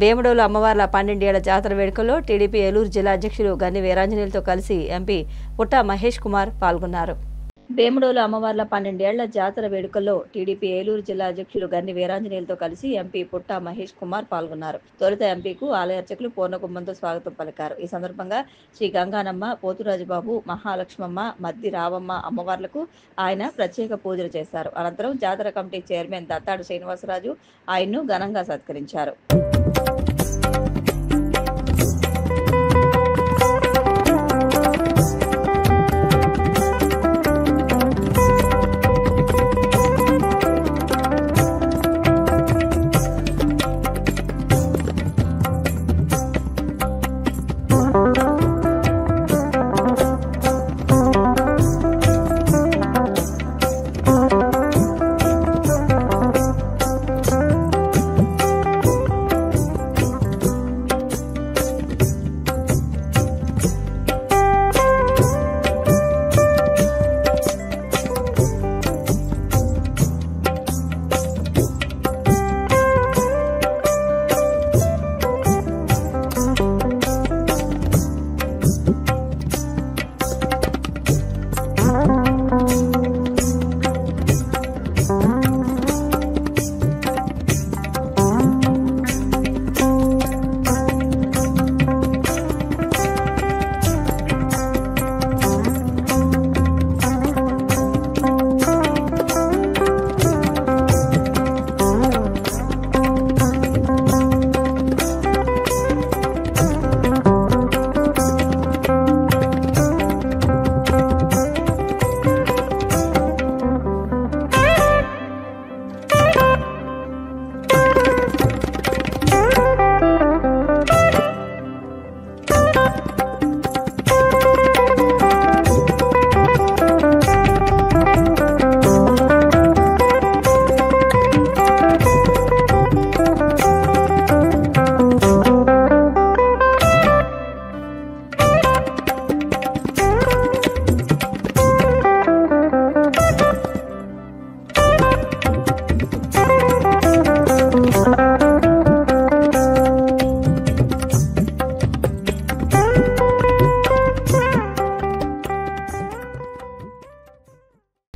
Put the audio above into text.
వేముడోలు అమ్మవార్ల 12 ఏళ్ల జాతర వేడుకల్లో టీడీపీ ఏలూరు జిల్లా అధ్యక్షులు గన్ని వీరాంజనేయులతో కలిసి ఎంపీ పుట్టా మహేష్ కుమార్ పాల్గొన్నారు. వేముడోలు అమ్మవార్ల 12 ఏళ్ల జాతర వేడుకల్లో టీడీపీ ఏలూరు జిల్లా అధ్యక్షులు గన్ని వీరాంజనేయులతో కలిసి ఎంపీ పుట్టా మహేష్ కుమార్ పాల్గొన్నారు. తొలుత ఎంపీకు ఆలయ అర్చకులు పూర్ణకుంభంతో స్వాగతం పలికారు. ఈ సందర్భంగా శ్రీ గంగానమ్మ, పోతురాజుబాబు, మహాలక్ష్మమ్మ, మద్ది రావమ్మ అమ్మవార్లకు ఆయన ప్రత్యేక పూజలు చేశారు. అనంతరం జాతర కమిటీ చైర్మన్ దత్తాడు శ్రీనివాసరాజు ఆయన్ను ఘనంగా సత్కరించారు.